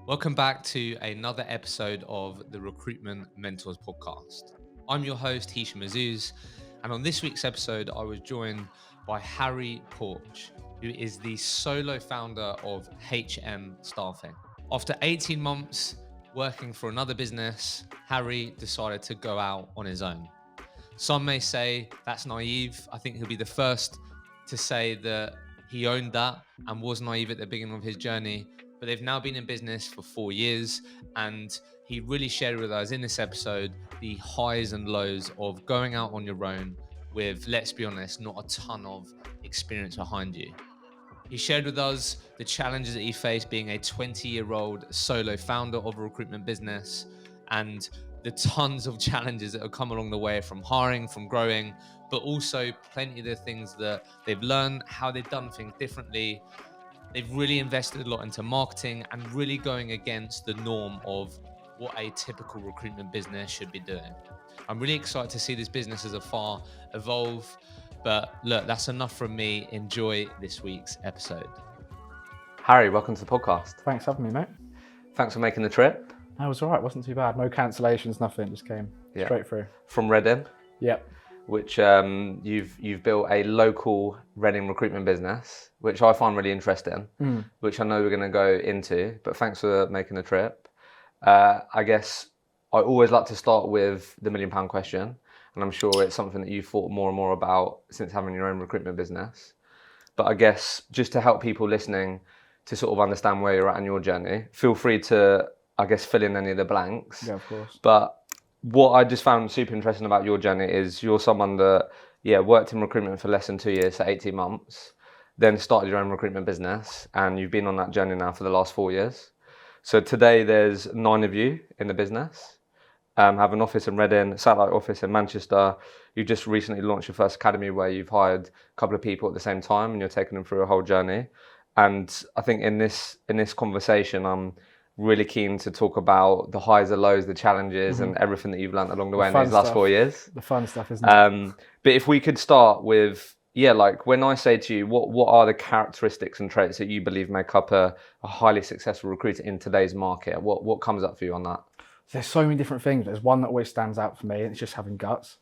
Welcome back to another episode of the Recruitment Mentors podcast. I'm your host, Hisham Azuz, and on this week's episode, I was joined by Harry Portch, who is the solo founder of HM Staffing. After 18 months working for another business, Harry decided to go out on his own. Some may say that's naive. I think he'll be the first to say that he owned that and was naive at the beginning of his journey. But they've now been in business for 4 years, and he really shared with us in this episode the highs and lows of going out on your own with, let's be honest, not a ton of experience behind you. He shared with us the challenges that he faced being a 20-year-old solo founder of a recruitment business and the tons of challenges that have come along the way from hiring, from growing, but also plenty of the things that they've learned, how they've done things differently. They've really invested a lot into marketing and really going against the norm of what a typical recruitment business should be doing. I'm really excited to see this business as a far evolve. But look, that's enough from me. Enjoy this week's episode. Harry, welcome to the podcast. Thanks for having me, mate. Thanks for making the trip. That was all right. Wasn't too bad. No cancellations, nothing. Just came straight through. From Reading. Yep. Which you've built a local Reading recruitment business, which I find really interesting, which I know we're going to go into. But thanks for making the trip. I guess I always like to start with the £1 million question. And I'm sure it's something that you've thought more and more about since having your own recruitment business. But I guess just to help people listening to sort of understand where you're at in your journey, feel free to, I guess, fill in any of the blanks. Yeah, of course. But what I just found super interesting about your journey is you're someone that, worked in recruitment for less than 2 years, so 18 months, then started your own recruitment business, and you've been on that journey now for the last 4 years. So today there's 9 of you in the business. Have an office in Reading, a satellite office in Manchester. You just recently launched your first academy where you've hired a couple of people at the same time and you're taking them through a whole journey. And I think in this conversation, I'm really keen to talk about the highs, the lows, the challenges, and everything that you've learned along the way in these last 4 years. The fun stuff, isn't it? But if we could start with, like when I say to you, what are the characteristics and traits that you believe make up a highly successful recruiter in today's market? What comes up for you on that? There's so many different things. There's one that always stands out for me, and it's just having guts.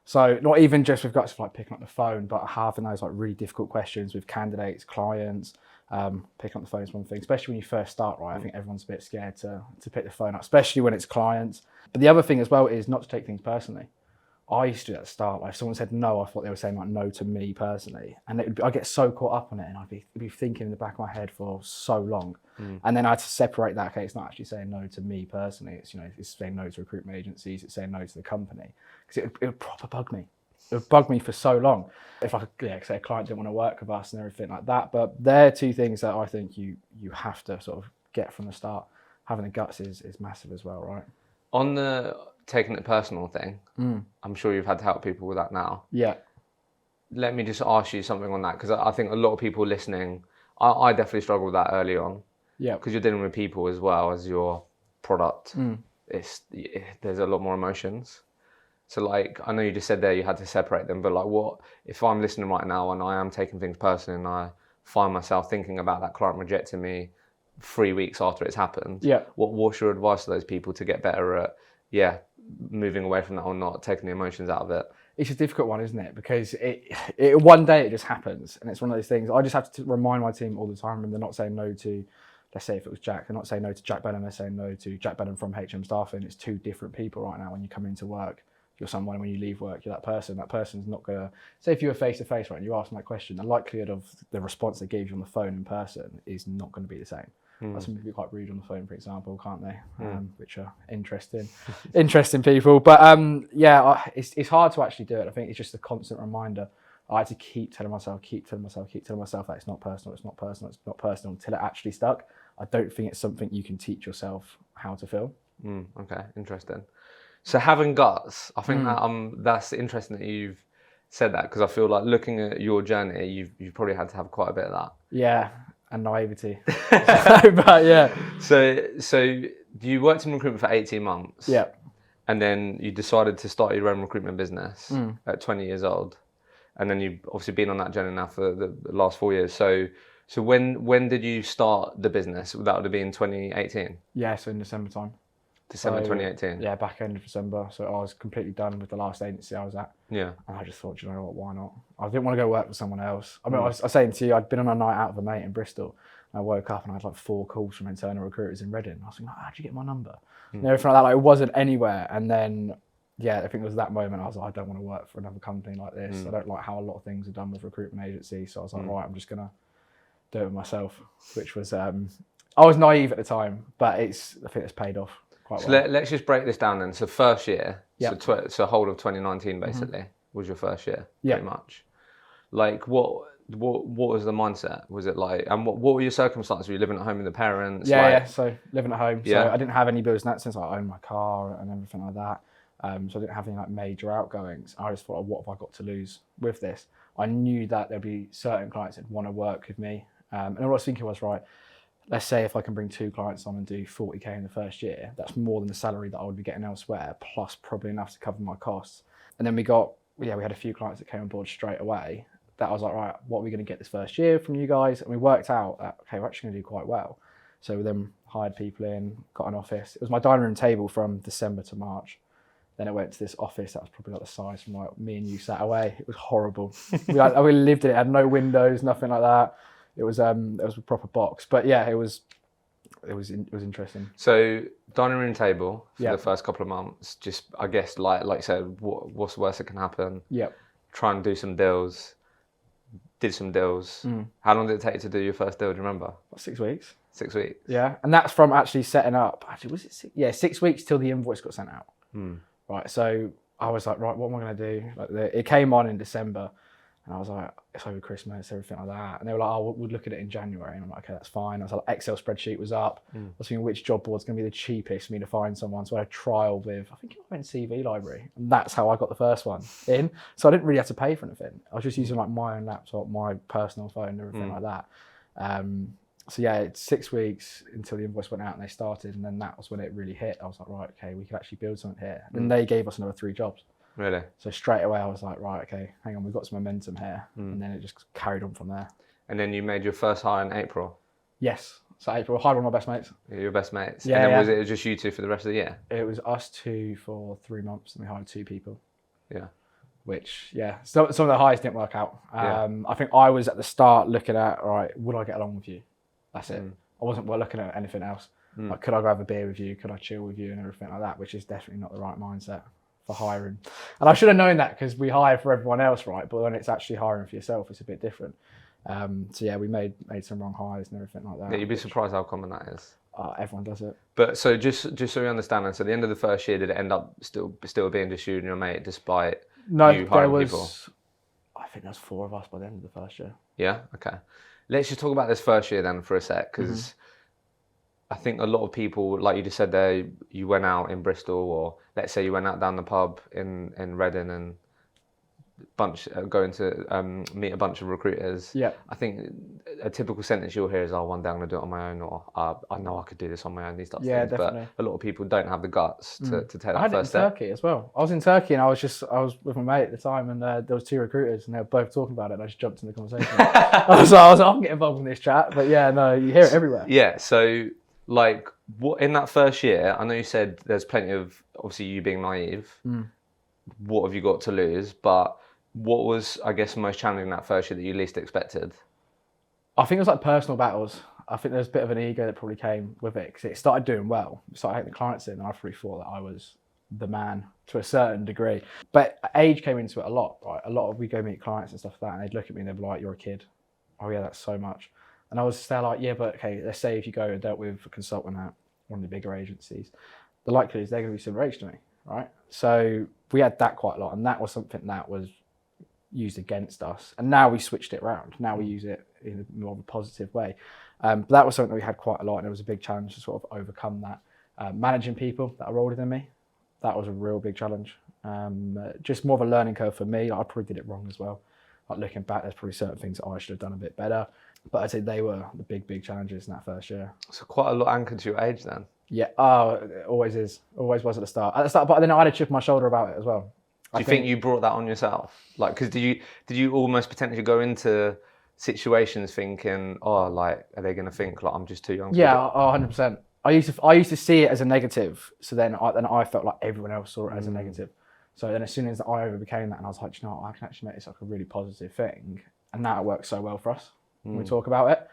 So not even just with guts of like picking up the phone, but having those like really difficult questions with candidates, clients. Picking up the phone is one thing, especially when you first start, right? I think everyone's a bit scared to pick the phone up, especially when it's clients. But the other thing as well is not to take things personally. I used to do that at the start. Like if someone said no, I thought they were saying like no to me personally. And I'd get so caught up on it and I'd be thinking in the back of my head for so long. And then I had to separate that. Okay, it's not actually saying no to me personally. It's, it's saying no to recruitment agencies. It's saying no to the company. Because it would proper bug me. It would bug me for so long. If I could say a client didn't want to work with us and everything like that. But they're two things that I think you have to sort of get from the start. Having the guts is massive as well, right? On the taking it personal thing, I'm sure you've had to help people with that now. Yeah. Let me just ask you something on that, because I think a lot of people listening, I definitely struggled with that early on. Yeah. Because you're dealing with people as well as your product. There's a lot more emotions. So like, I know you just said there you had to separate them, but like what, if I'm listening right now and I am taking things personally and I find myself thinking about that client rejecting me 3 weeks after it's happened, what's your advice to those people to get better at, moving away from that or not, taking the emotions out of it? It's a difficult one, isn't it? Because it one day it just happens. And it's one of those things, I just have to remind my team all the time, and they're not saying no to, let's say if it was Jack, they're not saying no to Jack Benham, they're saying no to Jack Benham from HM Staffing. It's two different people right now when you come into work. You're someone, when you leave work, you're that person. That person's not going to, say if you were face to face, right, and you ask them that question, the likelihood of the response they gave you on the phone in person is not going to be the same. Some people can be quite rude on the phone, for example, can't they? Which are interesting people. But it's hard to actually do it. I think it's just a constant reminder. I had to keep telling myself that it's not personal, until it actually stuck. I don't think it's something you can teach yourself how to feel. Okay, interesting. So having guts, I think that's interesting that you've said that, because I feel like looking at your journey, you've probably had to have quite a bit of that. Yeah, and naivety. But yeah. So you worked in recruitment for 18 months. Yeah. And then you decided to start your own recruitment business at 20 years old. And then you've obviously been on that journey now for the last 4 years. So So when did you start the business? That would have been 2018? Yeah, so in December time. December So, 2018? Yeah, back end of December. So I was completely done with the last agency I was at. Yeah. And I just thought, you know what, why not? I didn't want to go work with someone else. I mean, I was saying to you, I'd been on a night out with a mate in Bristol. And I woke up and I had like 4 calls from internal recruiters in Reading. I was like, how'd you get my number? And everything like that. Like, it wasn't anywhere. And then, yeah, I think it was that moment I was like, I don't want to work for another company like this. I don't like how a lot of things are done with recruitment agencies. So I was like, right, I'm just going to do it myself, which was, I was naive at the time, but I think it's paid off quite well. Let's just break this down then. So first year, Yep. so whole of 2019 basically was your first year, Yep. pretty much. Like what was the mindset? Was it like, and what were your circumstances? Were you living at home with the parents? Yeah, so living at home. Yeah. So I didn't have any bills in that sense. I owned my car and everything like that. So I didn't have any like major outgoings. I just thought, oh, what have I got to lose with this? I knew that there'd be certain clients that want to work with me. And all I was thinking was, right, let's say if I can bring 2 clients on and do 40k in the first year, that's more than the salary that I would be getting elsewhere, plus probably enough to cover my costs. And then we had a few clients that came on board straight away. That I was like, right, what are we going to get this first year from you guys? And we worked out that, okay, we're actually going to do quite well. So we then hired people in, got an office. It was my dining room table from December to March. Then I went to this office that was probably like the size from like me and you sat away. It was horrible. we lived in it, had no windows, nothing like that. It was a proper box, but yeah, it was interesting. So dining room table for Yep. the first couple of months. Just I guess like you said, what's the worst that can happen? Yep. Try and do some deals. Did some deals. How long did it take to do your first deal? Do you remember? About 6 weeks. 6 weeks. Yeah, and that's from actually setting up. Actually, was it 6 weeks till the invoice got sent out. Right, so I was like, right, what am I going to do? Like, it came on in December, and I was like, it's over Christmas, everything like that. And they were like, oh, we'll look at it in January. And I'm like, okay, that's fine. I was like, Excel spreadsheet was up. I was thinking which job board's going to be the cheapest for me to find someone. So I had a trial with, I think it went CV Library. And that's how I got the first one in. So I didn't really have to pay for anything. I was just using like my own laptop, my personal phone, and everything like that. So yeah, it's 6 weeks until the invoice went out and they started. And then that was when it really hit. I was like, right, okay, we could actually build something here. And then they gave us another 3 jobs. Really? So straight away I was like, right, okay, hang on, we've got some momentum here. And then it just carried on from there. And then you made your first hire in April. Yes. So April, I hired one of my best mates. Your best mates. Yeah, and then yeah. was it just you 2 for the rest of the year? It was us 2 for 3 months and we hired 2 people. Yeah. Which, yeah, some of the hires didn't work out. I think I was at the start looking at, right, would I get along with you? That's it. I wasn't looking at anything else. Like, could I go have a beer with you? Could I chill with you and everything like that? Which is definitely not the right mindset for hiring. And I should have known that because we hire for everyone else, right? But when it's actually hiring for yourself, it's a bit different. So yeah, we made some wrong hires and everything like that. Yeah, you'd be surprised how common that is. Everyone does it. But so just so we understand, then, so at the end of the first year, did it end up still being just you and your mate, despite you hiring people? I think there was 4 of us by the end of the first year. Yeah. Okay. Let's just talk about this first year then for a sec, because I think a lot of people, like you just said there, you went out in Bristol, or let's say you went out down the pub in Reading and going to meet a bunch of recruiters. Yeah. I think a typical sentence you'll hear is, "Oh, one day I'm going to do it on my own," or "I know I could do this on my own." These types of things. Definitely. But a lot of people don't have the guts to take I that had it in first step. Turkey as well. I was in Turkey and I was with my mate at the time, and there was 2 recruiters and they were both talking about it. And I just jumped in the conversation. I was like, I can get involved in this chat, but yeah, no, you hear it everywhere. Yeah. So, like, what in that first year? I know you said there's plenty of, obviously, you being naive. What have you got to lose? But what was, I guess, most challenging that first year that you least expected? I think it was like personal battles. I think there's a bit of an ego that probably came with it because it started doing well. It started getting the clients in, and I probably thought that I was the man to a certain degree. But age came into it a lot, right? We go meet clients and stuff like that, and they'd look at me and they'd be like, "You're a kid." Oh yeah, that's so much. And I was there like, yeah, but okay, let's say if you go and dealt with a consultant at one of the bigger agencies, the likelihood is they're going to be similar age to me, right? So we had that quite a lot, and that was something that was used against us. And now we switched it around. Now we use it in a more of a positive way. But that was something that we had quite a lot, and it was a big challenge to sort of overcome that. Managing people that are older than me, that was a real big challenge. Just more of a learning curve for me. I probably did it wrong as well. Like, looking back, there's probably certain things that I should have done a bit better. But I'd say they were the big challenges in that first year. So quite a lot anchored to your age then. Yeah, it always is. Always was at the start. But then I had a chip on my shoulder about it as well. Do you think you brought that on yourself? Like, because did you almost potentially go into situations thinking, oh, like, are they going to think like I'm just too young? Yeah, 100%. I used to see it as a negative, so then I felt like everyone else saw it as a negative. So then as soon as I overcame that, and I was like, you know what, I can actually make this like a really positive thing, and now it works so well for us when we talk about it.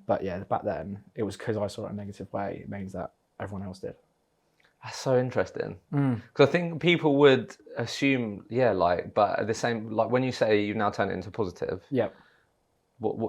But yeah, back then it was because I saw it a negative way. It means that everyone else did. That's so interesting. Because I think people would assume, yeah, like, but at the same, like when you say you've now turned it into positive. Yeah.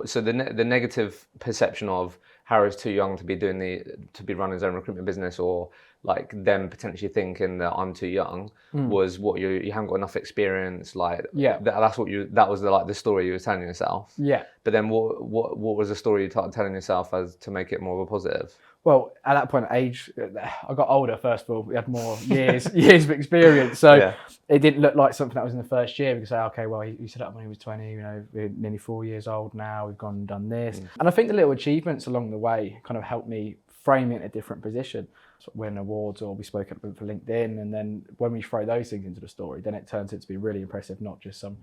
So the negative perception of Harry's too young to be to be running his own recruitment business, or like them potentially thinking that I'm too young, was what you haven't got enough experience. Like, that's what that was the story you were telling yourself. Yeah. But then what was the story you started telling yourself as to make it more of a positive? Well, at that point, age, I got older. First of all, we had more years of experience, so it didn't look like something that was in the first year. We could say, okay, well, he set up when he was 20. You know, we're nearly 4 years old now. We've gone and done this, and I think the little achievements along the way kind of helped me frame it in a different position. So win awards, or we spoke up for LinkedIn, and then when we throw those things into the story, then it turns out to be really impressive, not just some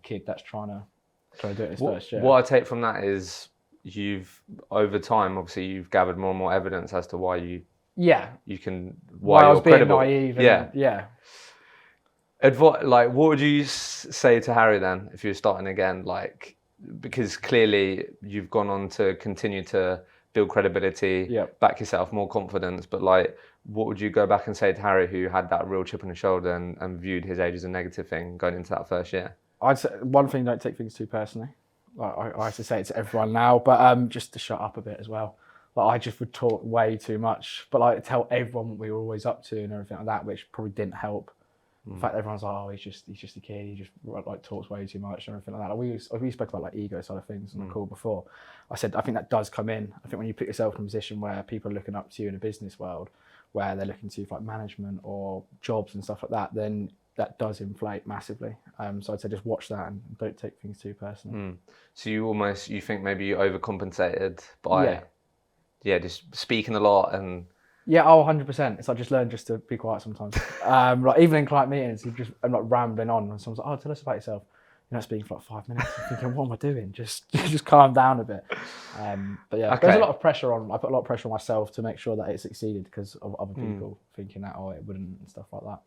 kid that's trying to do it in his first year. What I take from that is, over time, obviously, you've gathered more and more evidence as to why you can why I was being credible. naive. Like, what would you say to Harry then if you were starting again? Like, because clearly you've gone on to continue to build credibility, back yourself, more confidence. But like, what would you go back and say to Harry, who had that real chip on his shoulder and viewed his age as a negative thing going into that first year? I'd say one thing: don't take things too personally. I have to say it to everyone now, but just to shut up a bit as well. Like, I just would talk way too much, but like tell everyone what we were always up to and everything like that, which probably didn't help. In fact, everyone's like, oh, he's just a kid. He just like talks way too much and everything like that. Like, we spoke about like ego side of things on the call before. I said I think that does come in. I think when you put yourself in a position where people are looking up to you in a business world, where they're looking to you for like management or jobs and stuff like that, then that does inflate massively. So I'd say just watch that and don't take things too personally. So you think maybe you overcompensated by just speaking a lot and... Yeah, 100%. It's like just learn just to be quiet sometimes. Like even in client meetings, I'm like rambling on and someone's like, oh, tell us about yourself. You're not speaking for like 5 minutes. I'm thinking, what am I doing? Just calm down a bit. But yeah, there's a lot of pressure on. I put a lot of pressure on myself to make sure that it succeeded because of other people thinking that, oh, it wouldn't and stuff like that.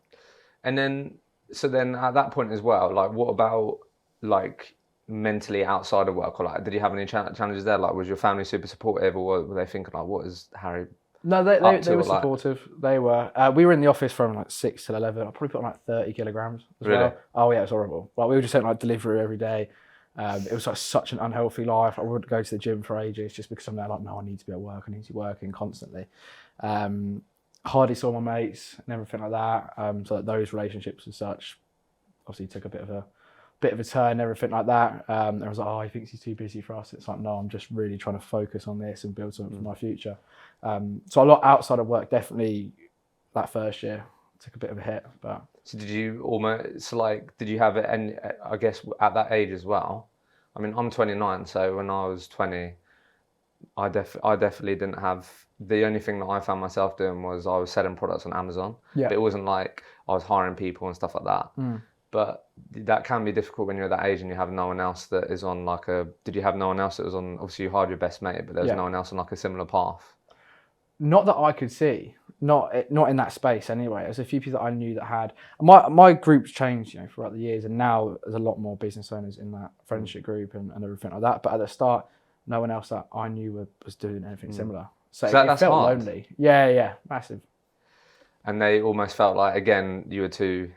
And then, so then at that point as well, like what about like mentally outside of work, or like did you have any challenges there? Like was your family super supportive, or were they thinking like, what is Harry? No, they were supportive. They were. We were in the office from like 6 till 11. I probably put on like 30 kilograms as well. Oh yeah, it was horrible. Like we were just saying like delivery every day. It was like such an unhealthy life. I wouldn't go to the gym for ages just because I'm there like, no, I need to be at work. I need to be working constantly. Hardly saw my mates and everything like that. So that those relationships and such obviously took a bit of a turn and everything like that. I was like, oh, he thinks he's too busy for us. It's like, no, I'm just really trying to focus on this and build something for my future. So a lot outside of work, definitely that first year took a bit of a hit. But so did you have it? And I guess at that age as well. I mean, I'm 29, so when I was 20, I definitely didn't have. The only thing that I found myself doing was I was selling products on Amazon. Yeah. But it wasn't like I was hiring people and stuff like that. But that can be difficult when you're at that age and you have no one else that is on like a... Did you have no one else that was on... Obviously you hired your best mate, but there was no one else on like a similar path. Not that I could see. Not in that space anyway. There's a few people that I knew that had... My group's changed, throughout the years, and now there's a lot more business owners in that friendship group and everything like that. But at the start, no one else that I knew was doing anything similar. So it felt hard. Lonely. Yeah, massive. And they almost felt like, again, you were too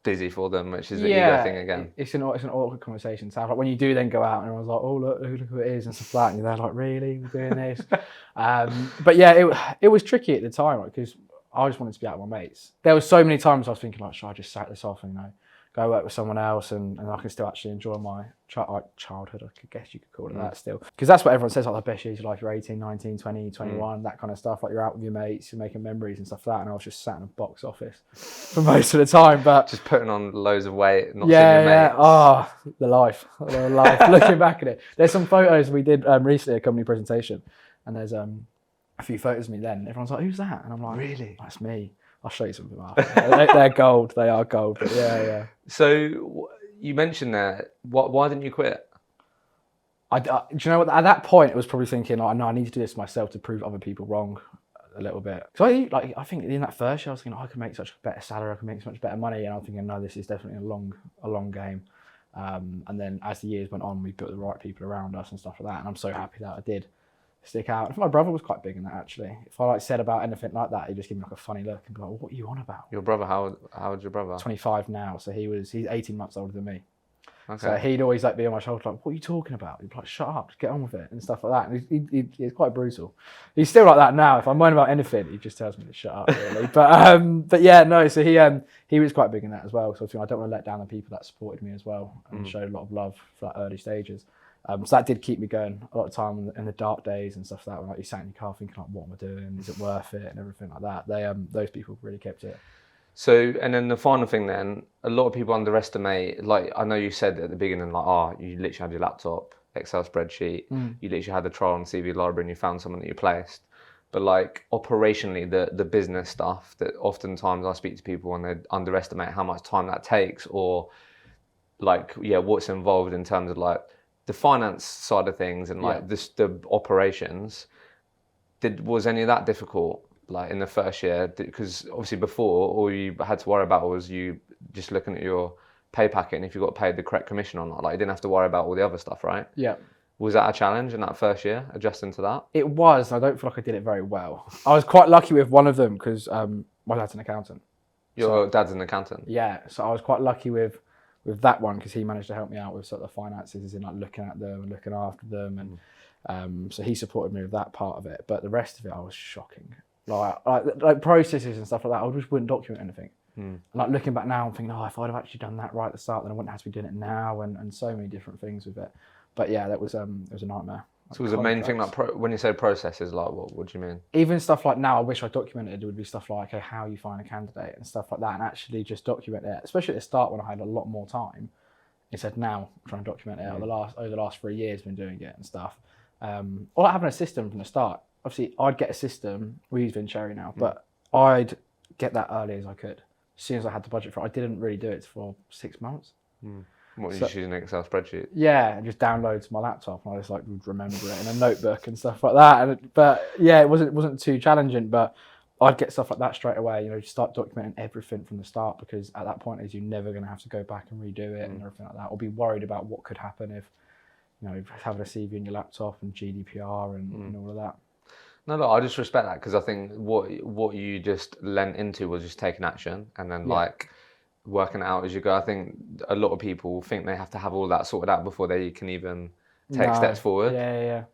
busy for them, which is the ego thing again. It's an awkward conversation to have. Like when you do then go out and everyone's like, oh, look who it is and stuff like that. And you're there like, really? We're doing this? But yeah, it was tricky at the time because I just wanted to be out with my mates. There were so many times I was thinking like, should I just sack this off and, go work with someone else and I can still actually enjoy my childhood, I guess you could call it that still. Because that's what everyone says, like the best years of life, you're 18, 19, 20, 21, that kind of stuff. Like you're out with your mates, you're making memories and stuff like that. And I was just sat in a box office for most of the time. But just putting on loads of weight, not seeing your mates. Oh, the life. Looking back at it. There's some photos we did recently, a company presentation. And there's a few photos of me then. Everyone's like, who's that? And I'm like, really? That's me. I'll show you something after. They're gold. They are gold. But yeah. So you mentioned that. Why didn't you quit? Do you know what? At that point, it was probably thinking, like, no, I need to do this myself to prove other people wrong a little bit. So I think in that first year, I was thinking, I could make such a better salary, I could make so much better money, and I'm thinking, no, this is definitely a long game. And then as the years went on, we built the right people around us and stuff like that, and I'm so happy that I did stick out. I think my brother was quite big in that, actually. If I said about anything like that, he'd just give me like a funny look and be like, what are you on about? Your brother, how old's your brother? 25 now, so he's 18 months older than me. Okay. So he'd always be on my shoulder, like, what are you talking about? He'd be like, shut up, just get on with it, and stuff like that. And he's quite brutal. He's still like that now. If I'm moaning about anything, he just tells me to shut up, really. But yeah, no, so he was quite big in that as well. So I don't want to let down the people that supported me as well and showed a lot of love for that early stages. So that did keep me going a lot of time in the dark days and stuff like that, when you sat in your car thinking, like, what am I doing? Is it worth it? And everything like that. Those people really kept it. So, and then the final thing then, a lot of people underestimate, like, I know you said at the beginning, like, you literally had your laptop, Excel spreadsheet, you literally had the trial on CV library and you found someone that you placed. But like operationally, the business stuff that oftentimes I speak to people and they underestimate how much time that takes, or like, what's involved in terms of like the finance side of things and like the operations. Was any of that difficult? Like in the first year, because obviously before all you had to worry about was you just looking at your pay packet and if you got paid the correct commission or not. Like you didn't have to worry about all the other stuff, right? Yeah. Was that a challenge in that first year, adjusting to that? It was. I don't feel like I did it very well. I was quite lucky with one of them because my dad's an accountant. Your dad's an accountant? Yeah, so I was quite lucky with that one because he managed to help me out with sort of the finances, as in like looking at them and looking after them, and so he supported me with that part of it. But the rest of it, I was shocking. Like processes and stuff like that, I just wouldn't document anything. And like looking back now, I'm thinking, if I'd have actually done that right at the start, then I wouldn't have to be doing it now, and so many different things with it. But yeah, that was it was a nightmare. So was the main thing like when you say processes, like what do you mean? Even stuff like now, I wish I documented. It would be stuff like how you find a candidate and stuff like that, and actually just document it. Especially at the start when I had a lot more time. Instead now, I'm trying to document it. Over the last 3 years, been doing it and stuff. Or having a system from the start. Obviously, I'd get a system. We use Vincherry now, but I'd get that early as I could. As soon as I had the budget for it, I didn't really do it for 6 months. What, you just use an Excel spreadsheet? Yeah, and just download to my laptop, and I just like would remember it in a notebook and stuff like that. But yeah, it wasn't too challenging. But I'd get stuff like that straight away. Just start documenting everything from the start, because at that point, you're never going to have to go back and redo it and everything like that, or be worried about what could happen if having a CV in your laptop and GDPR and all of that. No, look, I just respect that, because I think what you just lent into was just taking action and then like working it out as you go. I think a lot of people think they have to have all that sorted out before they can even take steps forward. Yeah.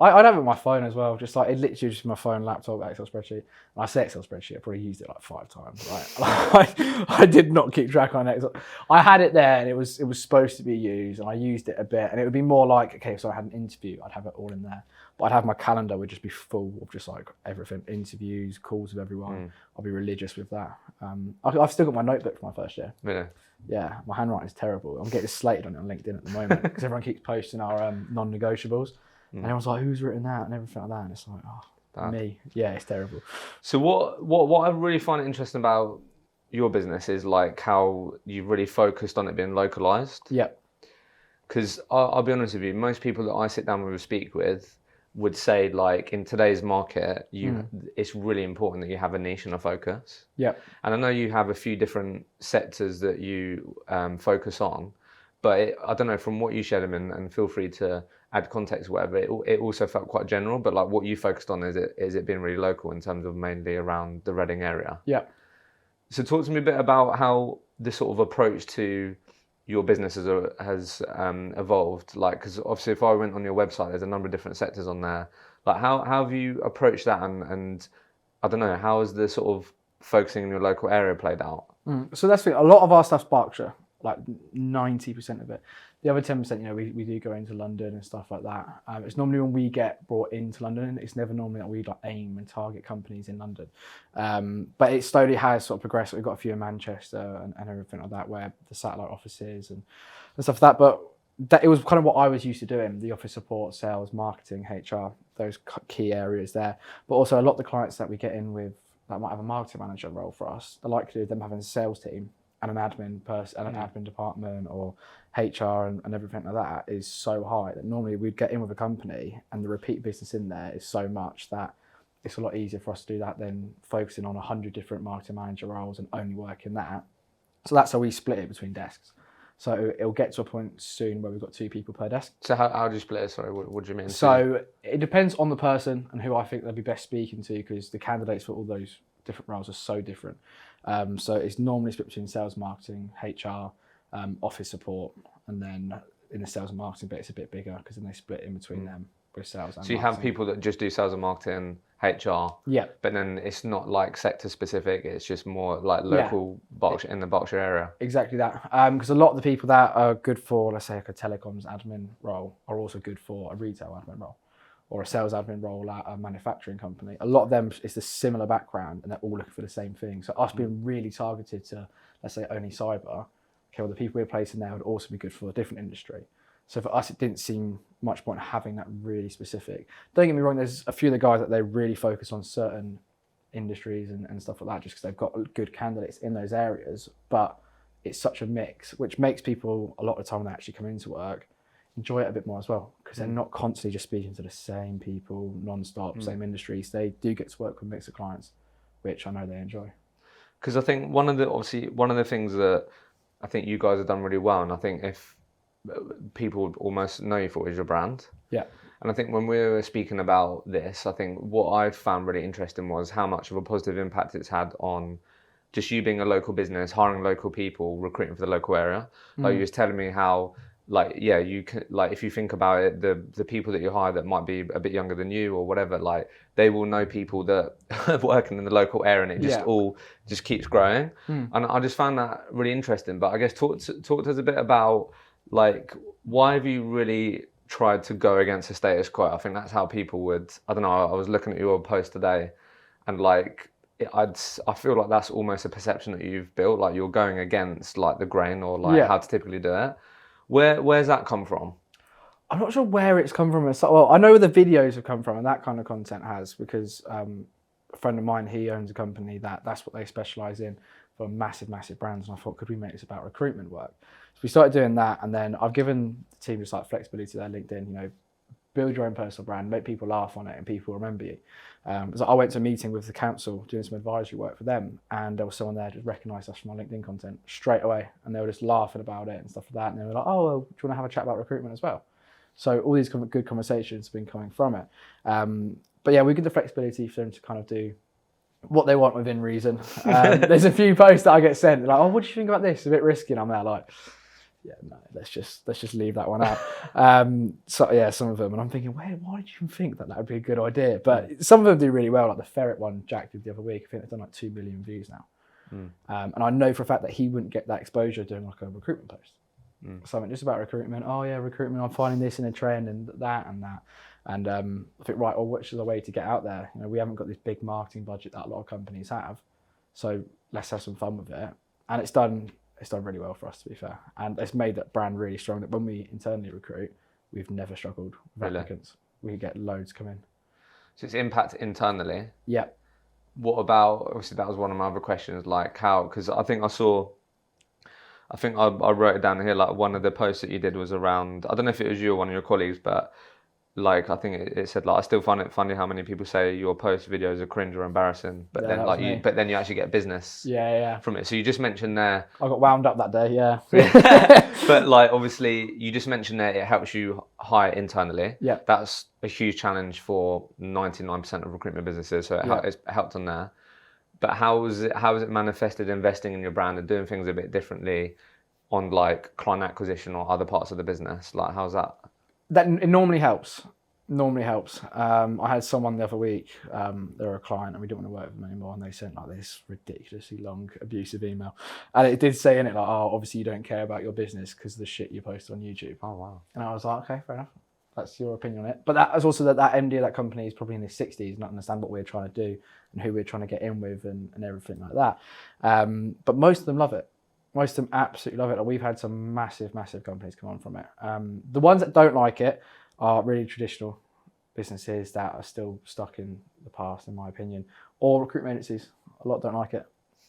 I'd have it on my phone as well, just like it literally just my phone, laptop, Excel spreadsheet. And I say Excel spreadsheet, I probably used it like 5 times. Right? I did not keep track on Excel. I had it there and it was supposed to be used, and I used it a bit, and it would be more like, okay, so I had an interview, I'd have it all in there. But I'd have my calendar would just be full of just like everything, interviews, calls with everyone. I'll be religious with that. I've still got my notebook from my first year. Really? Yeah, my handwriting is terrible. I'm getting slated on it on LinkedIn at the moment because everyone keeps posting our non-negotiables. And everyone's like, who's written that and everything like that. And it's like, me. Yeah, it's terrible. So what I really find interesting about your business is like how you've really focused on it being localized. Yeah. Because I'll be honest with you, most people that I sit down with and speak with would say, like, in today's market, it's really important that you have a niche and a focus. Yeah. And I know you have a few different sectors that you focus on, but I don't know, from what you shared them and feel free to add context or whatever, it also felt quite general, but like what you focused on, is it being really local in terms of mainly around the Reading area? Yeah. So talk to me a bit about how this sort of approach to your business has evolved. Like, because obviously if I went on your website, there's a number of different sectors on there. Like how have you approached that, and I don't know, how has the sort of focusing in your local area played out? So that's the thing. A lot of our stuff's Berkshire, like 90% of it. The other 10%, we do go into London and stuff like that. It's normally when we get brought into London, it's never normally that we like aim and target companies in London. But it slowly has sort of progressed. We've got a few in Manchester and everything like that, where the satellite offices and stuff like that. But it was kind of what I was used to doing: the office support, sales, marketing, HR, those key areas there. But also a lot of the clients that we get in with that might have a marketing manager role for us, the likelihood of them having a sales team and an admin person and an admin department or HR and everything like that is so high that normally we'd get in with a company and the repeat business in there is so much that it's a lot easier for us to do that than focusing on 100 different marketing manager roles and only working that. So that's how we split it between desks. So it'll get to a point soon where we've got 2 people per desk. So how do you split it? Sorry, what do you mean? So it depends on the person and who I think they'll be best speaking to, because the candidates for all those different roles are so different. So it's normally split between sales, marketing, HR, office support, and then in the sales and marketing bit, it's a bit bigger because then they split in between them with sales and So you have people that just do sales and marketing, HR, yeah, but then it's not like sector specific, it's just more like local Berkshire, in the Berkshire area. Exactly that. Because a lot of the people that are good for, let's say, like a telecoms admin role are also good for a retail admin role or a sales admin role at a manufacturing company. A lot of them, it's a similar background and they're all looking for the same thing. So us being really targeted to, let's say, only cyber, okay, well, the people we're placing there would also be good for a different industry. So for us, it didn't seem much point having that really specific. Don't get me wrong, there's a few of the guys that they really focus on certain industries and stuff like that just because they've got good candidates in those areas. But it's such a mix, which makes people, a lot of the time when they actually come into work, enjoy it a bit more as well because they're not constantly just speaking to the same people non-stop, same industries. They do get to work with a mix of clients, which I know they enjoy. Because I think one of the things that I think you guys have done really well, and I think if people would almost know you for is your brand. Yeah. And I think when we were speaking about this, I think what I found really interesting was how much of a positive impact it's had on just you being a local business, hiring local people, recruiting for the local area. Like you was telling me how, like, yeah, you can, like, if you think about it, the people that you hire that might be a bit younger than you or whatever, like, they will know people that are working in the local area, and it just all just keeps growing. And I just found that really interesting. But I guess talk to us a bit about, like, why have you really tried to go against the status quo? I think that's how people would, I don't know, I was looking at your post today and like, I feel like that's almost a perception that you've built, like you're going against like the grain or like how to typically do it. Where's that come from? I'm not sure where it's come from. Well, I know where the videos have come from and that kind of content has, because a friend of mine, he owns a company that's what they specialize in for massive brands, and I thought, could we make this about recruitment work? So we started doing that, and then I've given the team just like flexibility to their LinkedIn, you know, build your own personal brand, make people laugh on it and people remember you. So I went to a meeting with the council doing some advisory work for them, and there was someone there just recognised us from our LinkedIn content straight away, and they were just laughing about it and stuff like that, and they were like, oh, well, do you want to have a chat about recruitment as well? So all these good conversations have been coming from it. But yeah, we give the flexibility for them to kind of do what they want within reason. There's a few posts that I get sent like, oh, what do you think about this? It's a bit risky, and I'm there like, yeah, no, let's just leave that one out. So yeah, some of them, and I'm thinking, why did you even think that would be a good idea? But some of them do really well, like the ferret one Jack did the other week. I think they've done like 2 million views now. And I know for a fact that he wouldn't get that exposure doing like a recruitment post. Something just about recruitment. Oh yeah, recruitment. I'm finding this in a trend and that. And I think, right, well, which is the way to get out there? You know, we haven't got this big marketing budget that a lot of companies have, so let's have some fun with it. And it's done really well for us, to be fair. And it's made that brand really strong that when we internally recruit, we've never struggled with applicants. We get loads come in. So it's impact internally. Yeah. What about, obviously that was one of my other questions, like how, because I think I wrote it down here, like one of the posts that you did was around, I don't know if it was you or one of your colleagues, but like I think it said like, I still find it funny how many people say your post videos are cringe or embarrassing, but then you actually get business from it. So you just mentioned there, I got wound up that day, yeah. But like obviously you just mentioned there it helps you hire internally. Yeah, that's a huge challenge for 99% of recruitment businesses, so it's helped on there. But how is it manifested investing in your brand and doing things a bit differently on like client acquisition or other parts of the business? Like how's that? It normally helps. I had someone the other week, they were a client and we didn't want to work with them anymore, and they sent like this ridiculously long abusive email, and it did say in it like, oh, obviously you don't care about your business because of the shit you post on YouTube. Oh wow. And I was like, okay, fair enough, that's your opinion on it. But that was also that MD of that company is probably in his 60s, not understand what we're trying to do and who we're trying to get in with and everything like that. But most of them love it. Most of them absolutely love it. Like, we've had some massive companies come on from it. The ones that don't like it are really traditional businesses that are still stuck in the past, in my opinion, or recruitment agencies. A lot don't like it.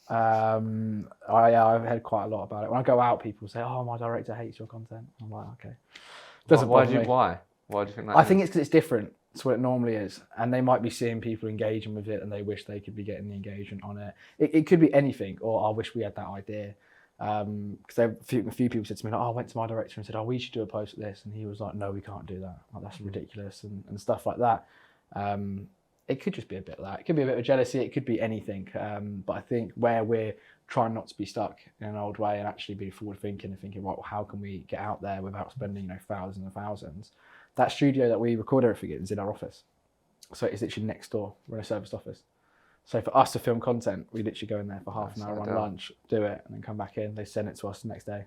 I've heard quite a lot about it. When I go out, people say, "Oh, my director hates your content." I'm like, okay. Doesn't bother me. Why do you think that? I think it's because it's different to what it normally is, and they might be seeing people engaging with it, and they wish they could be getting the engagement on it. It could be anything, or I wish we had that idea. Because a few people said to me, like, "Oh, I went to my director and said, oh, we should do a post like this," and he was like, "No, we can't do that. Like, that's ridiculous," and stuff like that. It could just be a bit of that. It could be a bit of jealousy. It could be anything. But I think where we're trying not to be stuck in an old way and actually be forward thinking and thinking, right, well, how can we get out there without spending thousands and thousands? That studio that we record everything in is in our office, so it's literally next door. We're in a serviced office. So for us to film content, we literally go in there for half an hour on lunch, do it, and then come back in. They send it to us the next day,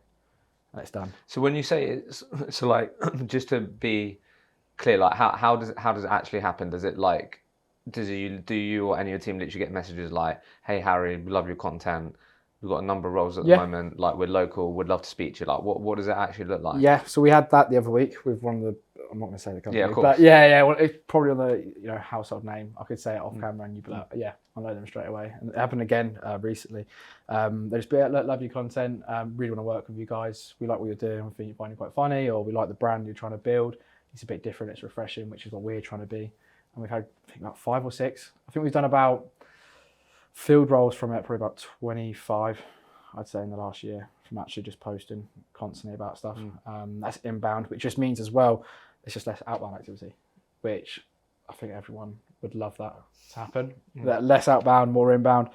and it's done. So when you say it's so like, just to be clear, like how does it actually happen? Does it like, do you or any of your team literally get messages like, "Hey Harry, we love your content. We've got a number of roles at the moment. Like, we're local. Would love to speak to you." Like, what does it actually look like? Yeah. So we had that the other week with one of the. I'm not going to say the company. Yeah, of course. But yeah. Well, it's probably on the household name. I could say it off camera, and you'd be like, "Yeah, I know them straight away." And it happened again recently. They just be like, "Love your content. Really want to work with you guys. We like what you're doing. We think you find it quite funny, or we like the brand you're trying to build. It's a bit different. It's refreshing, which is what we're trying to be." And we've had, I think, about 5 or 6. I think we've done about field roles from it, probably about 25, I'd say, in the last year, from actually just posting constantly about stuff. That's inbound, which just means as well, it's just less outbound activity, which I think everyone would love that to happen. That less outbound, more inbound,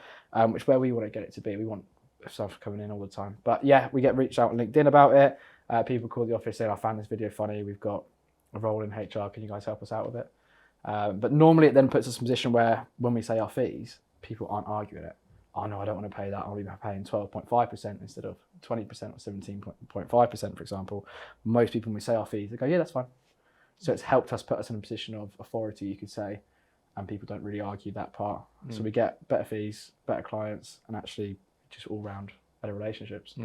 which is where we want to get it to be. We want stuff coming in all the time. But yeah, we get reached out on LinkedIn about it. People call the office saying, "I found this video funny. We've got a role in HR. Can you guys help us out with it?" But normally it then puts us in a position where when we say our fees, people aren't arguing it. "Oh no, I don't want to pay that. I'll be paying 12.5% instead of 20% or 17.5%, for example." Most people, when we say our fees, they go, "Yeah, that's fine." So it's helped us put us in a position of authority, you could say, and people don't really argue that part. So we get better fees, better clients, and actually just all round better relationships.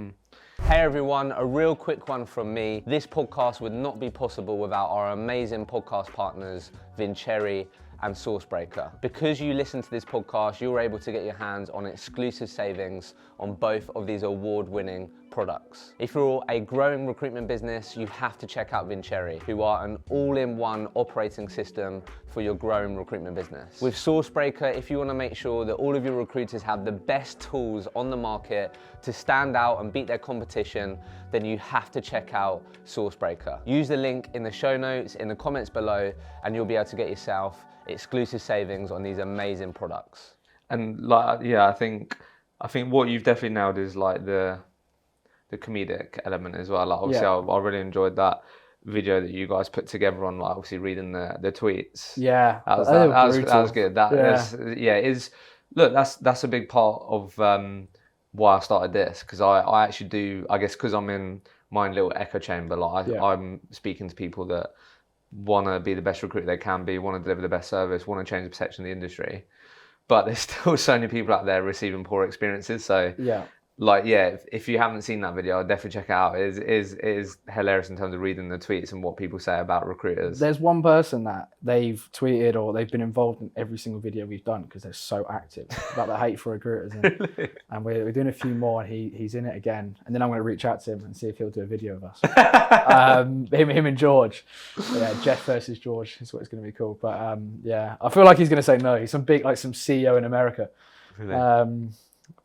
Hey everyone, a real quick one from me. This podcast would not be possible without our amazing podcast partners, Vincere and Sourcebreaker. Because you listen to this podcast, you're able to get your hands on exclusive savings on both of these award-winning products. If you're a growing recruitment business, you have to check out Vincere, who are an all-in-one operating system for your growing recruitment business. With Sourcebreaker, if you want to make sure that all of your recruiters have the best tools on the market to stand out and beat their competition, then you have to check out Sourcebreaker. Use the link in the show notes, in the comments below, and you'll be able to get yourself exclusive savings on these amazing products. And like, yeah, I think what you've definitely nailed is like the comedic element as well. Like, obviously, I really enjoyed that video that you guys put together on, like, obviously reading the tweets. Yeah, that was good. Look, that's a big part of why I started this, because I actually do, I guess, because I'm in my own little echo chamber. Like, I'm speaking to people that want to be the best recruiter they can be, want to deliver the best service, want to change the perception of the industry, but there's still so many people out there receiving poor experiences. So if you haven't seen that video, I'd definitely check it out. It is hilarious in terms of reading the tweets and what people say about recruiters. There's one person that they've tweeted or they've been involved in every single video we've done because they're so active about the hate for recruiters. And, and we're doing a few more, and he's in it again. And then I'm going to reach out to him and see if he'll do a video of us. Him and George. Yeah, Jeff versus George is what it's going to be called. But I feel like he's going to say no. He's some big, like some CEO in America. Really?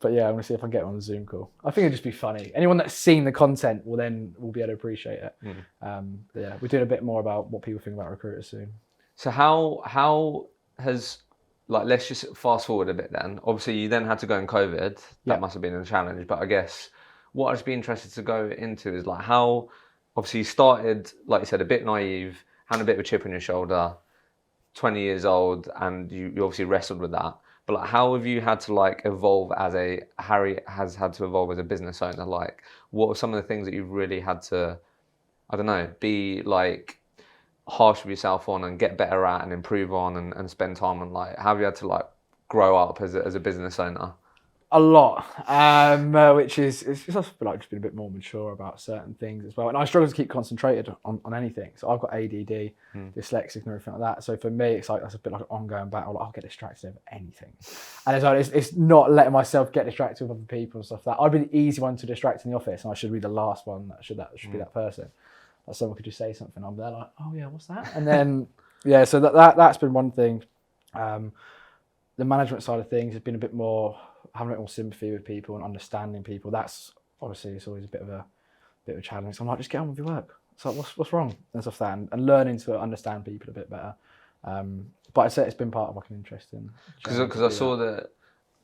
But yeah, I'm going to see if I can get him on a Zoom call. I think it'd just be funny. Anyone that's seen the content will be able to appreciate it. But yeah, we're doing a bit more about what people think about recruiters soon. So how has, like, let's just fast forward a bit then. Obviously, you then had to go in COVID. That must have been a challenge. But I guess what I'd just be interested to go into is like how, obviously you started, like you said, a bit naive, had a bit of a chip on your shoulder, 20 years old, and you obviously wrestled with that. But like, how have you had to like evolve Harry has had to evolve as a business owner? Like, what are some of the things that you've really had to, I don't know, be like harsh with yourself on and get better at and improve on and spend time on? Like, how have you had to like grow up as a business owner? A lot, which is it's just like just being a bit more mature about certain things as well. And I struggle to keep concentrated on anything. So I've got ADD, dyslexic, and everything like that. So for me, it's like that's a bit like an ongoing battle. Like, I'll get distracted over anything, and it's like it's not letting myself get distracted with other people and stuff like that. I'd be the easy one to distract in the office, and I should be the last one. That should be that person. Like someone could just say something, I'm there like, oh yeah, what's that? And then yeah, so that's been one thing. The management side of things has been a bit more having a bit more sympathy with people and understanding people. That's obviously it's always a bit of a challenge. So I'm like, just get on with your work. So what's wrong and stuff like that, and learning to understand people a bit better. But I'd say it's been part of like an interesting. Because I saw that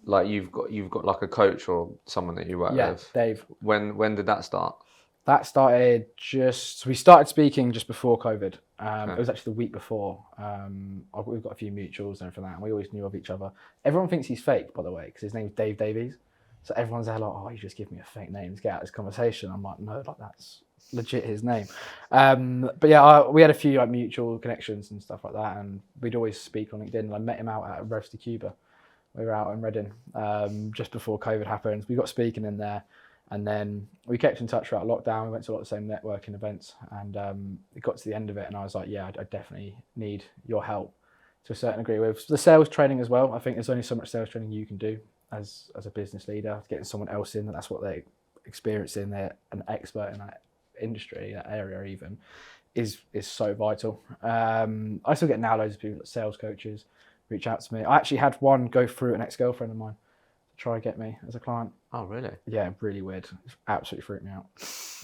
like you've got like a coach or someone that you work with. Dave. When did that start? That started we started speaking just before COVID. It was actually the week before. We've got a few mutuals and everything like that, and we always knew of each other. Everyone thinks he's fake, by the way, because his name's Dave Davies. So everyone's there like, oh, you just give me a fake name to get out of this conversation. I'm like, no, like that's legit his name. But yeah, we had a few like mutual connections and stuff like that, and we'd always speak on LinkedIn. And I met him out at Roasty Cuba. We were out in Reading just before COVID happened. We got speaking in there. And then we kept in touch throughout lockdown. We went to a lot of the same networking events, and it got to the end of it, and I was like, yeah, I definitely need your help to a certain degree with the sales training as well. I think there's only so much sales training you can do as a business leader. Getting someone else in, that's what they experience in, they're an expert in that industry, that area even, is so vital. I still get now loads of people, sales coaches, reach out to me. I actually had one go through an ex-girlfriend of mine to try and get me as a client. Oh, really? Yeah, really weird. It's absolutely freaked me out.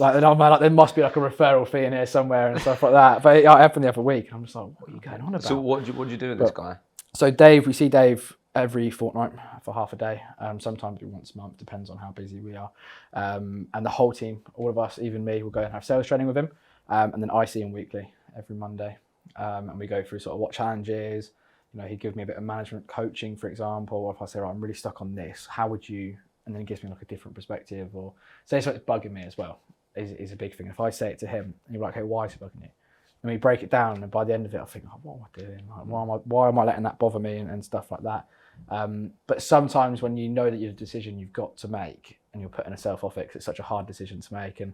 Like there must be like a referral fee in here somewhere and stuff like that. But it happened the other week, and I'm just like, what are you going on about? So what do you do with this guy? So Dave, we see Dave every fortnight for half a day. Sometimes once a month, depends on how busy we are. And the whole team, all of us, even me, will go and have sales training with him. And then I see him weekly, every Monday. And we go through sort of what challenges. You know, he'd give me a bit of management coaching, for example. Or if I say, right, I'm really stuck on this, how would you? And then he gives me like a different perspective, or say something's bugging me as well, is a big thing. If I say it to him, and you're like, okay, why is it bugging you? And we break it down, and by the end of it, I think, oh, what am I doing? Like, why am I letting that bother me and stuff like that? But sometimes when you know that you're a decision you've got to make, and you're putting yourself off it, because it's such a hard decision to make, and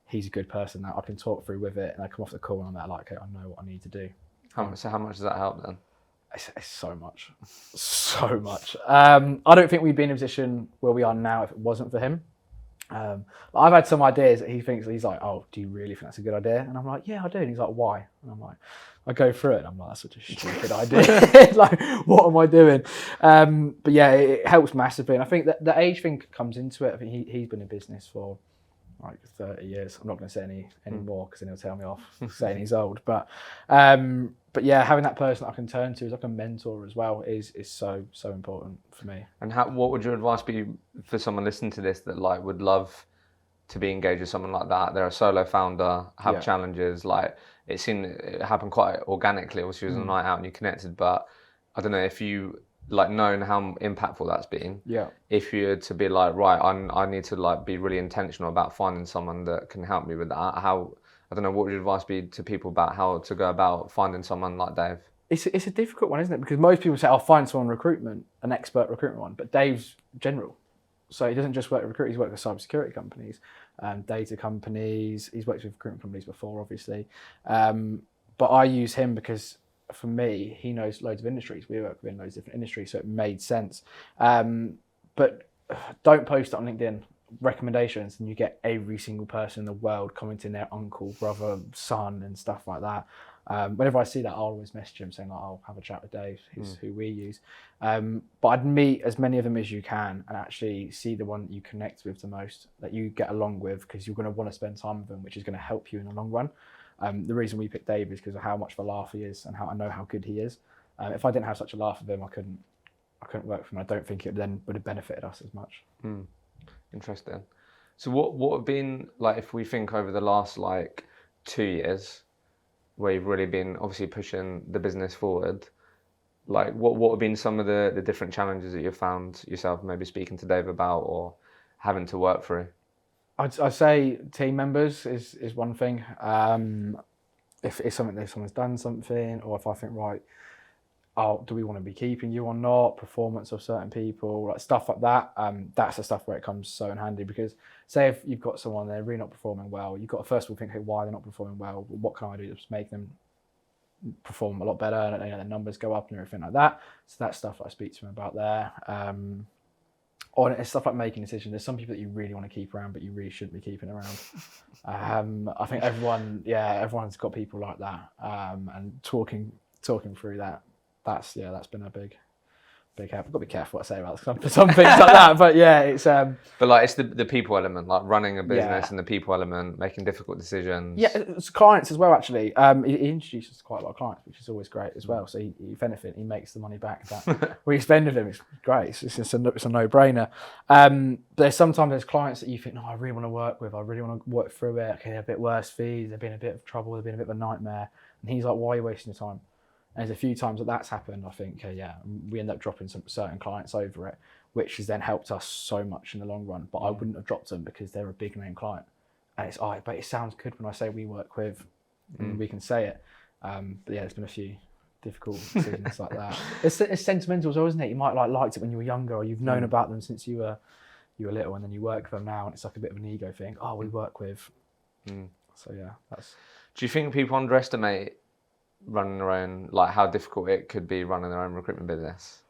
he's a good person that I can talk through with it, and I come off the call and I'm there like, okay, I know what I need to do. So how much does that help then? It's so much. I don't think we'd be in a position where we are now if it wasn't for him. I've had some ideas that he's like, oh, do you really think that's a good idea? And I'm like, yeah, I do. And he's like, why? And I'm like, I go through it and I'm like, that's such a stupid idea. Like, what am I doing? But yeah, it helps massively. And I think that the age thing comes into it. I think he's been in business for like 30 years. I'm not going to say any more because then he'll tell me off saying he's old. But yeah, having that person I can turn to as like a mentor as well is so important for me. And what would your advice be for someone listening to this that like would love to be engaged with someone like that? They're a solo founder, have challenges. Like it seemed it happened quite organically. Obviously, it was a night out and you connected, but I don't know if you like knowing how impactful that's been. Yeah. If you were to be like, right, I need to like be really intentional about finding someone that can help me with that. I don't know, what would your advice be to people about how to go about finding someone like Dave? It's a difficult one, isn't it? Because most people say, I'll find someone recruitment, an expert recruitment one, but Dave's general. So he doesn't just work with recruiters, he's worked with cybersecurity companies, data companies, he's worked with recruitment companies before, obviously. But I use him because for me, he knows loads of industries. We work within loads of different industries, so it made sense. But don't post it on LinkedIn. Recommendations, and you get every single person in the world commenting their uncle, brother, son, and stuff like that. Whenever I see that, I'll always message him saying, like, I'll have a chat with Dave, who's who we use. But I'd meet as many of them as you can and actually see the one that you connect with the most, that you get along with, because you're going to want to spend time with them, which is going to help you in the long run. The reason we picked Dave is because of how much of a laugh he is and how I know how good he is. If I didn't have such a laugh with him, I couldn't work for him. I don't think it then would have benefited us as much. Interesting. So what have been, like, if we think over the last like 2 years where you've really been obviously pushing the business forward, like what have been some of the different challenges that you've found yourself maybe speaking to Dave about or having to work through? I'd say team members is one thing. If someone's done something, or if I think, right, oh, do we want to be keeping you or not? Performance of certain people, like stuff like that. That's the stuff where it comes so in handy, because say if you've got someone, they're really not performing well, you've got to first of all think, hey, why they're not performing well? What can I do to make them perform a lot better, and their numbers go up and everything like that. So that's stuff that I speak to them about there. Or it's stuff like making decisions. There's some people that you really want to keep around, but you really shouldn't be keeping around. I think everyone's got people like that. And talking through that, that's been a big help. I've got to be careful what I say about some things like that. But yeah, it's But like, it's the people element, like running a business, and the people element, making difficult decisions. Yeah, it's clients as well, actually. He introduces quite a lot of clients, which is always great as well. So if anything, he makes the money back that we spend with him. It's great. It's a no-brainer. But there's clients that you think, no, I really want to work with. I really want to work through it. Okay, they're a bit worse fees. They've been a bit of trouble. They've been a bit of a nightmare. And he's like, why are you wasting your time? And there's a few times that's happened. I think, we end up dropping some certain clients over it, which has then helped us so much in the long run. But I wouldn't have dropped them because they're a big name client. And but it sounds good when I say we work with, and we can say it. But yeah, there's been a few difficult decisions like that. It's sentimental as well, isn't it? You might liked it when you were younger, or you've known about them since you were little, and then you work with them now, and it's like a bit of an ego thing. Oh, we work with. So yeah, that's. Do you think people underestimate running their own, like how difficult it could be running their own recruitment business?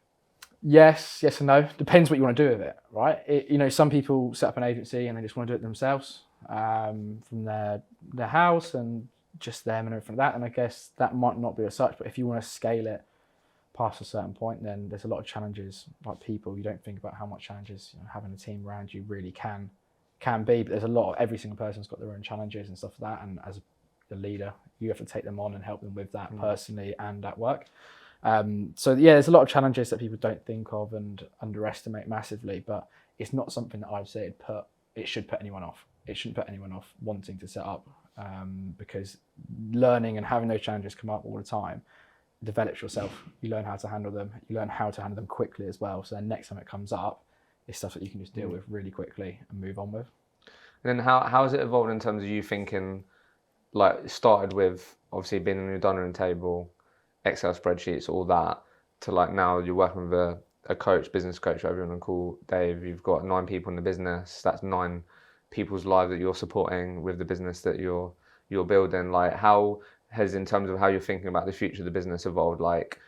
Yes and no. Depends what you want to do with it, right? Some people set up an agency and they just want to do it themselves, from their house and just them and everything like that. And I guess that might not be as such, but if you want to scale it past a certain point, then there's a lot of challenges. Like people, you don't think about how much challenges having a team around you really can be. But there's a lot of, every single person's got their own challenges and stuff like that. And as the leader, you have to take them on and help them with that personally and at work. So yeah, there's a lot of challenges that people don't think of and underestimate massively, but it's not something that I'd say it should put anyone off. It shouldn't put anyone off wanting to set up, because learning and having those challenges come up all the time develops yourself. You learn how to handle them. You learn how to handle them quickly as well. So then next time it comes up, it's stuff that you can just deal with really quickly and move on with. And then how has it evolved in terms of you thinking, like, it started with obviously being on your dining room table, Excel spreadsheets, all that, to like now you're working with a coach, business coach, whatever you want to call Dave. You've got 9 people in the business. That's 9 people's lives that you're supporting with the business that you're building. Like, how has, in terms of how you're thinking about the future of the business, evolved? Like,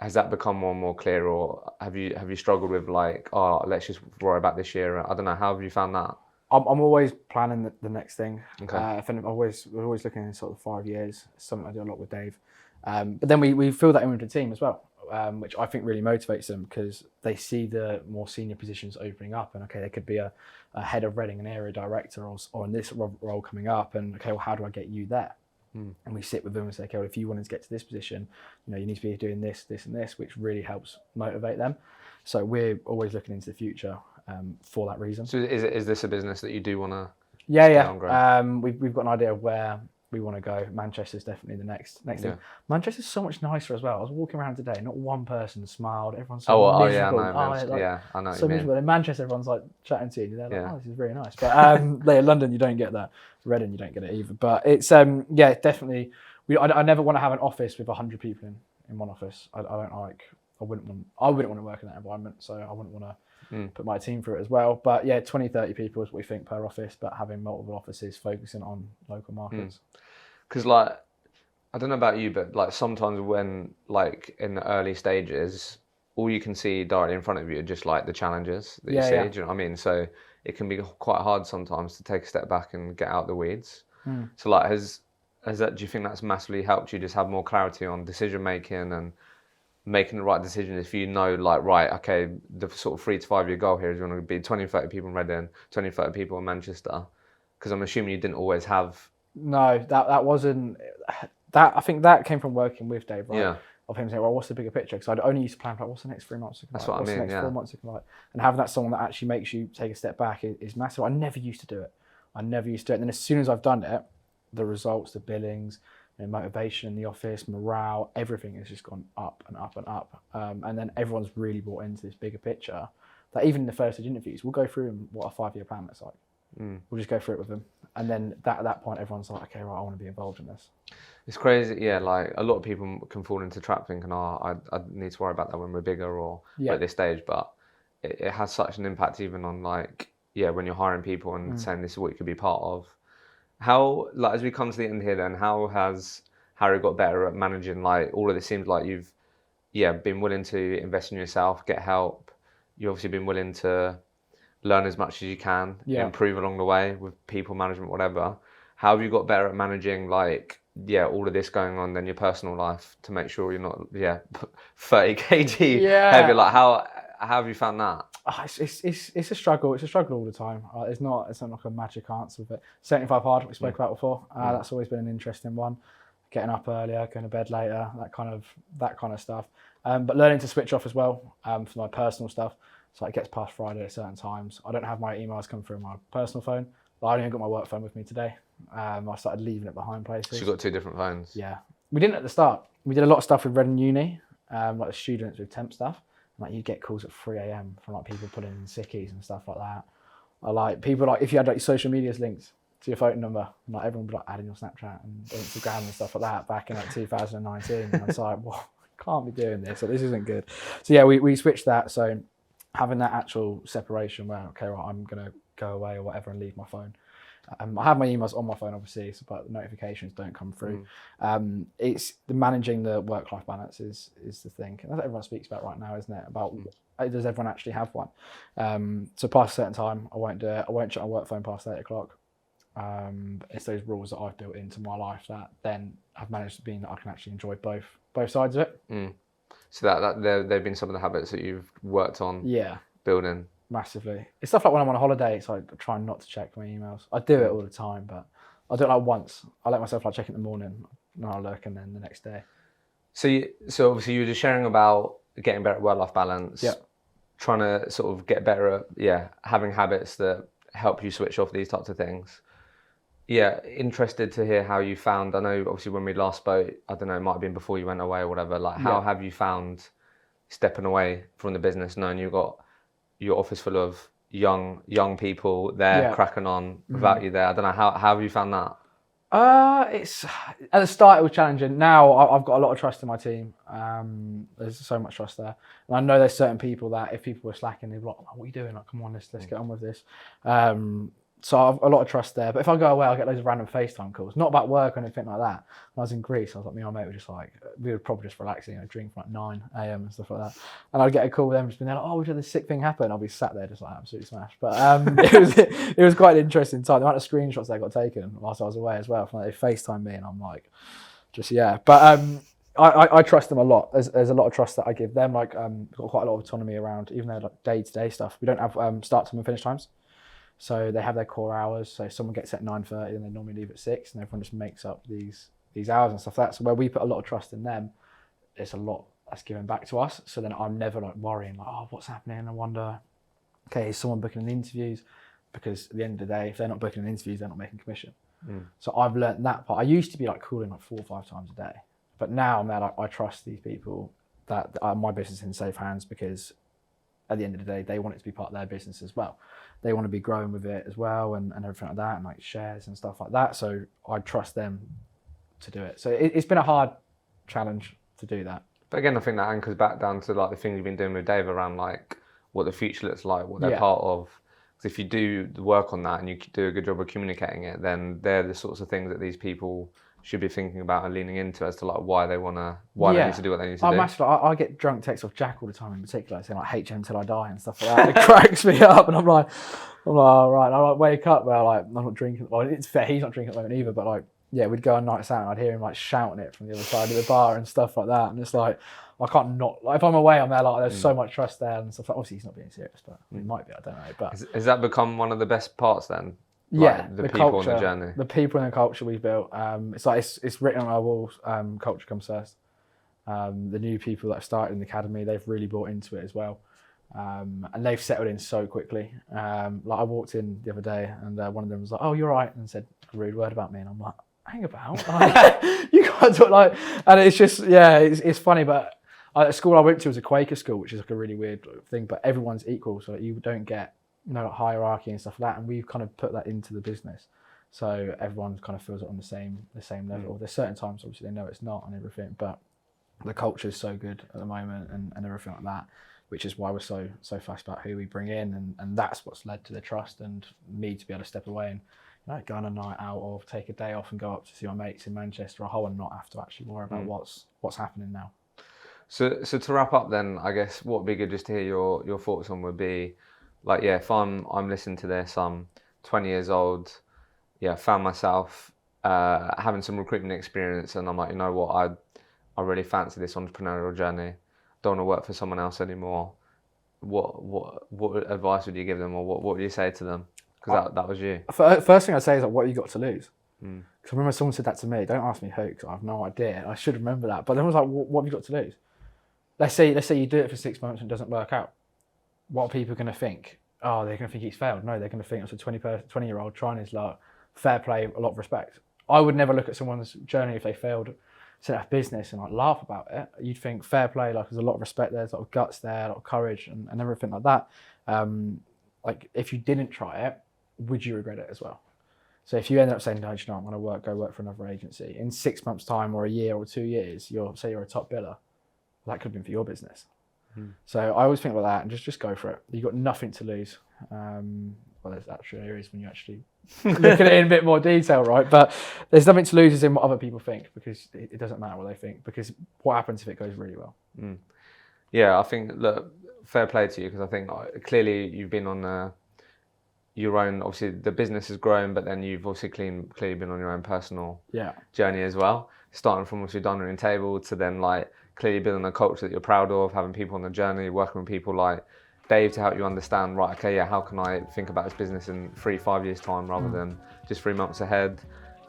has that become more and more clear, or have you struggled with like, oh, let's just worry about this year? I don't know. How have you found that? I'm always planning the next thing. Okay. We're always looking in sort of 5 years. It's something I do a lot with Dave. But then we fill that in with the team as well, which I think really motivates them, because they see the more senior positions opening up, and okay, there could be a head of Reading, an area director, or in this role coming up, and okay, well, how do I get you there? And we sit with them and say, okay, well, if you wanted to get to this position, you need to be doing this, this, and this, which really helps motivate them. So we're always looking into the future for that reason. So is this a business that you do want to? Yeah. We've got an idea of where we want to go. Manchester's definitely the next thing. Manchester's so much nicer as well. I was walking around today, not one person smiled. Everyone's so miserable. I know. So miserable. In Manchester, everyone's like chatting to you. They're like, oh, this is really nice. But in London, you don't get that. Reading, you don't get it either. But it's definitely. I never want to have an office with 100 people in one office. I wouldn't want to work in that environment. So I wouldn't want to put my team through it as well. But yeah, 20, 30 people is what we think per office, but having multiple offices focusing on local markets. Because like, I don't know about you, but like sometimes when like in the early stages, all you can see directly in front of you are just like the challenges that you see. Do you know what I mean? So it can be quite hard sometimes to take a step back and get out the weeds. So like, has that, do you think that's massively helped you just have more clarity on decision making and making the right decision? If you know, like, right, okay, the sort of 3 to 5 year goal here is you want to be 20, 30 people in Reading, 20, 30 people in Manchester, because I'm assuming you didn't always have. No, that wasn't that. I think that came from working with Dave, right? Yeah. Of him saying, well, what's the bigger picture? Because I'd only used to plan for, like, what's the next 3 months looking like? That's what I mean, what's the next 4 months looking like? And having that someone that actually makes you take a step back is massive. I never used to do it. And then as soon as I've done it, the results, the billings, motivation in the office, morale, everything has just gone up and up and up. And then everyone's really bought into this bigger picture that even in the first stage interviews, we'll go through what a 5-year plan looks like. We'll just go through it with them. And then at that point, everyone's like, okay, right, I want to be involved in this. It's crazy, yeah. Like a lot of people can fall into trap thinking, I need to worry about that when we're bigger or at this stage. But it has such an impact even on like, when you're hiring people and saying this is what you could be part of. How, like, as we come to the end here, then how has Harry got better at managing like all of this? Seems like you've been willing to invest in yourself, get help. You've obviously been willing to learn as much as you can, improve along the way with people management, whatever. How have you got better at managing like, all of this going on than your personal life to make sure you're not, 30 kg heavy? Like how have you found that? It's a struggle. It's a struggle all the time. It's not like a magic answer. But 75 hard, we spoke about before. That's always been an interesting one. Getting up earlier, going to bed later, that kind of stuff. But learning to switch off as well for my personal stuff. So it gets past Friday at certain times. I don't have my emails come through my personal phone. I only got my work phone with me today. I started leaving it behind places. So you've got 2 different phones? Yeah. We didn't at the start. We did a lot of stuff with Reading Uni, like the students with temp stuff. Like you'd get calls at 3 a.m. from like people putting in sickies and stuff like that. Or like people like if you had like your social medias linked to your phone number, and like everyone would like adding your Snapchat and Instagram and stuff like that back in like 2019. And I was like, well, I can't be doing this. So this isn't good. So we switched that. So having that actual separation where, okay, right, I'm going to go away or whatever and leave my phone. I have my emails on my phone, obviously, but the notifications don't come through. It's managing the work-life balance is the thing. And that's what everyone speaks about right now, isn't it? About does everyone actually have one? So past a certain time, I won't do it. I won't check my work phone past 8 o'clock. It's those rules that I've built into my life that then have managed to be that I can actually enjoy both sides of it. So that they've been some of the habits that you've worked on building. Massively. It's stuff like when I'm on a holiday, so I try not to check my emails. I do it all the time, but I do it like once. I let myself like check it in the morning, and I'll look, and then the next day. So obviously you were just sharing about getting better at work-life balance. Trying to sort of get better at having habits that help you switch off these types of things. Interested to hear how you found. I know obviously when we last spoke, I don't know, it might have been before you went away or whatever. Like how have you found stepping away from the business, knowing you got your office full of young people there cracking on without you there? I don't know, how have you found that? It's at the start it was challenging. Now I've got a lot of trust in my team. There's so much trust there, and I know there's certain people that if people were slacking, they'd be like, oh, "What are you doing? Like, come on, let's get on with this." So I've a lot of trust there. But if I go away, I'll get loads of random FaceTime calls, not about work or anything like that. When I was in Greece, I was like, me and my mate were just like, we were probably just relaxing, drink from like 9 a.m. and stuff like that. And I'd get a call with them, just being like, oh, we've had this sick thing happen. I'll be sat there just like absolutely smashed. But it was quite an interesting time. The amount of screenshots that got taken whilst I was away as well. From like, they FaceTime me and I'm like, But I trust them a lot. There's a lot of trust that I give them. Like, got quite a lot of autonomy around, even though like day-to-day stuff. We don't have start time and finish times. So they have their core hours. So someone gets at 9:30 and they normally leave at 6, and everyone just makes up these hours and stuff like that. So where we put a lot of trust in them, it's a lot that's given back to us. So then I'm never like worrying like, oh, what's happening? I wonder, okay, is someone booking in interviews? Because at the end of the day, if they're not booking in interviews, they're not making commission. So I've learned that part. I used to be like calling like 4 or 5 times a day, but now I'm there like I trust these people that my business is in safe hands, because at the end of the day, they want it to be part of their business as well. They want to be growing with it as well and everything like that, and like shares and stuff like that. So I trust them to do it. So it's been a hard challenge to do that. But again, I think that anchors back down to like the things you've been doing with Dave around like what the future looks like, what they're part of. Because if you do the work on that and you do a good job of communicating it, then they're the sorts of things that these people should be thinking about and leaning into as to like why they need to do what they need to do. Massively, I get drunk texts off Jack all the time in particular, saying like HM till I die and stuff like that. It cracks me up, and I'm like, all right. And I like wake up where like I'm not drinking. Well, it's fair, he's not drinking at the moment either, but like we'd go on nights out and I'd hear him like shouting it from the other side of the bar and stuff like that. And it's like I can't not like if I'm away, I'm there like there's so much trust there and stuff. Like, obviously he's not being serious, but he might be. I don't know. But has that become one of the best parts then? Like the people culture, on the journey. The people and the culture we've built. It's like it's written on our walls. Culture comes first. The new people that have started in the academy, they've really bought into it as well, and they've settled in so quickly. Like I walked in the other day, and one of them was like, "Oh, you're right," and said a rude word about me, and I'm like, "Hang about, like, you can't talk like." And it's just it's funny, but the school I went to was a Quaker school, which is like a really weird thing, but everyone's equal, so you don't get like hierarchy and stuff like that, and we've kind of put that into the business, so everyone kind of feels it on the same level. There's certain times obviously they know it's not and everything, but the culture is so good at the moment and everything like that, which is why we're so fussed about who we bring in, and that's what's led to the trust and me to be able to step away and go on a night out or take a day off and go up to see my mates in Manchester or Hull and not have to actually worry about what's happening now. So to wrap up then, I guess what would be good just to hear your thoughts on would be, like, yeah, if I'm listening to this, I'm 20 years old, found myself having some recruitment experience, and I'm like, you know what, I really fancy this entrepreneurial journey, don't want to work for someone else anymore. What advice would you give them, or what would you say to them? Because that was you. First thing I'd say is, like, what have you got to lose? Because I remember someone said that to me. Don't ask me who, because I have no idea. I should remember that. But then I was like, what have you got to lose? Let's say you do it for 6 months and it doesn't work out. What are people going to think? Oh, they're going to think he's failed. No, they're going to think it's a 20-year-old trying his luck. Fair play, a lot of respect. I would never look at someone's journey if they failed, set up a business and like laugh about it. You'd think fair play, like there's a lot of respect there, there's a lot of guts there, a lot of courage and everything like that. Like if you didn't try it, would you regret it as well? So if you end up saying, no, you know, I'm going to go work for another agency, in 6 months' time or a year or 2 years, you're a top biller, that could have been for your business. So I always think about that and just go for it. You've got nothing to lose. Well, there's actually areas when you actually look at it in a bit more detail, right? But there's nothing to lose is in what other people think, because it doesn't matter what they think, because what happens if it goes really well? Yeah, I think, look, fair play to you, because I think clearly you've been on your own, obviously the business has grown, but then you've also clearly been on your own personal journey as well. Starting from obviously dining room table to then like clearly building a culture that you're proud of, having people on the journey, working with people like Dave to help you understand, right, okay, how can I think about this business in 3-5 years time rather than just 3 months ahead?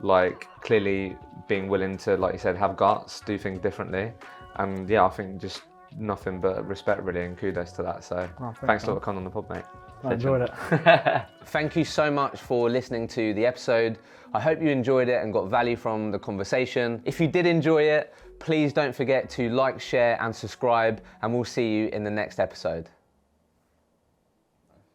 Like clearly being willing to, like you said, have guts, do things differently. And I think just nothing but respect really, and kudos to that. So thanks a lot for coming on the pod, mate. I enjoyed it. Thank you so much for listening to the episode. I hope you enjoyed it and got value from the conversation. If you did enjoy it, please don't forget to like, share and subscribe, and we'll see you in the next episode.